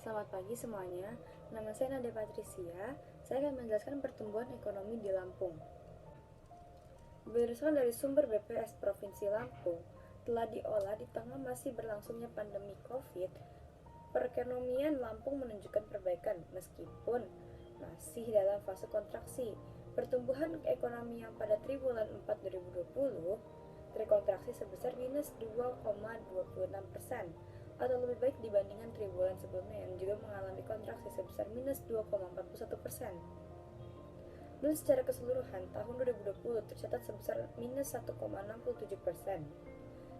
Selamat pagi semuanya, nama saya Nada Patricia. Saya akan menjelaskan pertumbuhan ekonomi di Lampung. Berdasarkan dari sumber BPS Provinsi Lampung, telah diolah di tengah masih berlangsungnya pandemi COVID, perekonomian Lampung menunjukkan perbaikan meskipun masih dalam fase kontraksi. Pertumbuhan ekonomi yang pada triwulan 4 2020 terkontraksi sebesar minus 2,26% atau lebih baik dibandingkan triwulan sebelumnya yang juga mengalami kontraksi sebesar minus 2,41%. Dan secara keseluruhan, tahun 2020 tercatat sebesar minus 1,67%.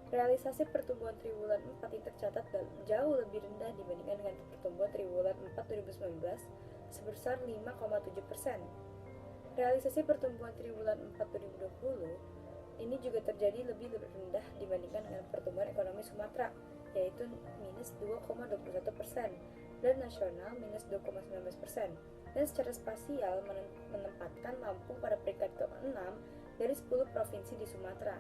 Realisasi pertumbuhan triwulan 4 yang tercatat jauh lebih rendah dibandingkan dengan pertumbuhan triwulan 4 2019 sebesar 5,7%. Realisasi pertumbuhan triwulan 4 2020 ini juga terjadi lebih rendah dibandingkan dengan pertumbuhan ekonomi Sumatera, yaitu minus 2,21%, dan nasional minus 2,19%, dan secara spasial menempatkan Lampung pada peringkat ke-6 dari 10 provinsi di Sumatera.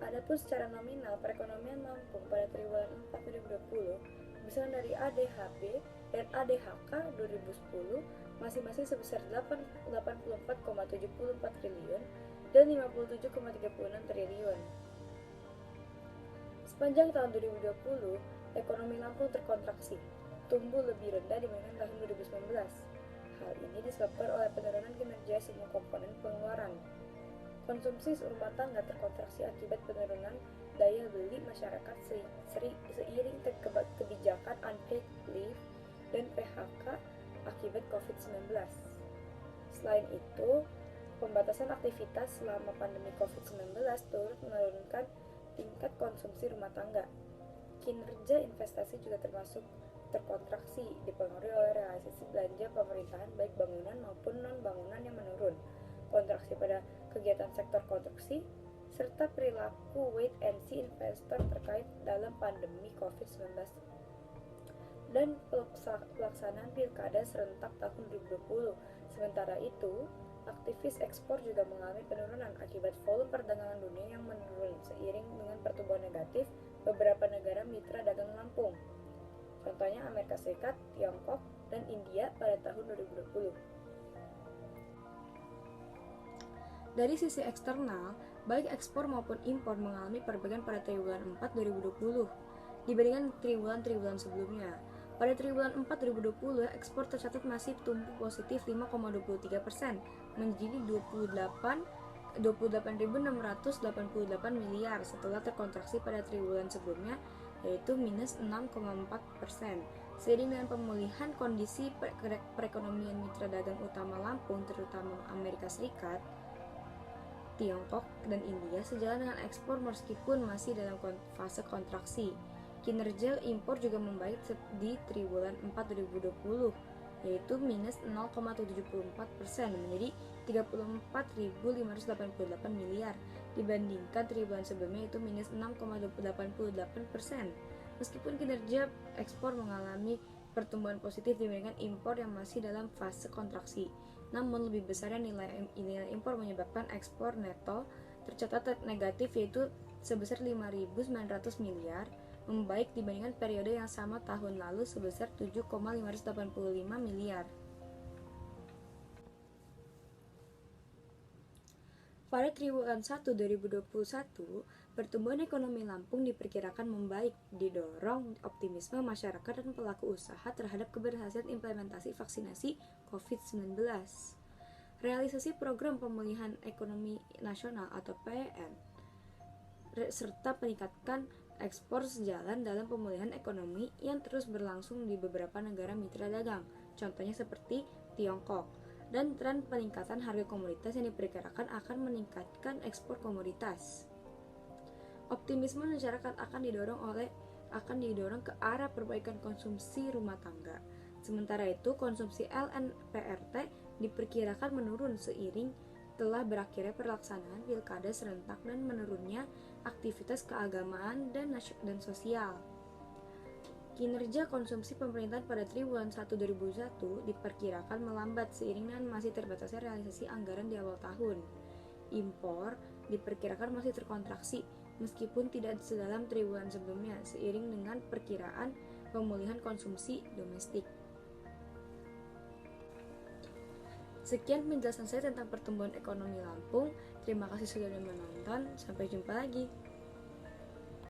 Adapun secara nominal, perekonomian Lampung pada triwulan 4 2020 berdasarkan dari ADHB dan ADHK 2010 masing-masing sebesar 84,74 triliun dan 57,36 triliun. Sepanjang tahun 2020, ekonomi Lampung terkontraksi, tumbuh lebih rendah dibandingkan tahun 2019. Hal ini disebabkan oleh penurunan kinerja semua komponen pengeluaran. Konsumsi rumah tangga terkontraksi akibat penurunan daya beli masyarakat seiring kebijakan unpaid leave dan PHK akibat COVID-19. Selain itu, pembatasan aktivitas selama pandemi COVID-19 turut menurunkan tingkat konsumsi rumah tangga. Kinerja investasi juga termasuk terkontraksi, dipengaruhi oleh realisasi belanja pemerintahan baik bangunan maupun non-bangunan yang menurun, kontraksi pada kegiatan sektor konstruksi, serta perilaku wait and see investor terkait dalam pandemi COVID-19 dan pelaksanaan pilkada serentak tahun 2020. Sementara itu, aktivis ekspor juga mengalami penurunan akibat volume perdagangan dunia yang menurun seiring dengan pertumbuhan negatif beberapa negara mitra dagang Lampung. Contohnya Amerika Serikat, Tiongkok, dan India pada tahun 2020. Dari sisi eksternal, baik ekspor maupun impor mengalami perbaikan pada triwulan 4 2020 dibandingkan triwulan-triwulan sebelumnya. Pada triwulan 4 2020, ekspor tercatat masih tumbuh positif 5,23% menjadi 28.688 miliar setelah terkontraksi pada triwulan sebelumnya yaitu minus 6,4%. Seiring dengan pemulihan kondisi perekonomian mitra dagang utama Lampung terutama Amerika Serikat, Tiongkok, dan India sejalan dengan ekspor meskipun masih dalam fase kontraksi. Kinerja impor juga membaik di triwulan 4 2020 yaitu minus 0,74% menjadi 34.588 miliar dibandingkan triwulan sebelumnya itu minus 6,88%. Meskipun kinerja ekspor mengalami pertumbuhan positif dibandingkan impor yang masih dalam fase kontraksi, namun lebih besarnya nilai impor menyebabkan ekspor neto tercatat negatif yaitu sebesar 5.900 miliar, membaik dibandingkan periode yang sama tahun lalu sebesar 7,585 miliar. Pada triwulan 1 2021, pertumbuhan ekonomi Lampung diperkirakan membaik, didorong optimisme masyarakat dan pelaku usaha terhadap keberhasilan implementasi vaksinasi COVID-19. Realisasi program pemulihan ekonomi nasional atau PEN serta peningkatan ekspor sejalan dalam pemulihan ekonomi yang terus berlangsung di beberapa negara mitra dagang, contohnya seperti Tiongkok, dan tren peningkatan harga komoditas yang diperkirakan akan meningkatkan ekspor komoditas. Optimisme masyarakat akan didorong ke arah perbaikan konsumsi rumah tangga. Sementara itu, konsumsi LNPRT diperkirakan menurun seiring telah berakhirnya pelaksanaan pilkada serentak dan menurunnya aktivitas keagamaan dan sosial. Kinerja konsumsi pemerintahan pada triwulan 1 2021 diperkirakan melambat seiring dengan masih terbatasnya realisasi anggaran di awal tahun. Impor diperkirakan masih terkontraksi meskipun tidak sedalam triwulan sebelumnya seiring dengan perkiraan pemulihan konsumsi domestik. Sekian penjelasan saya tentang pertumbuhan ekonomi Lampung. Terima kasih sudah menonton. Sampai jumpa lagi.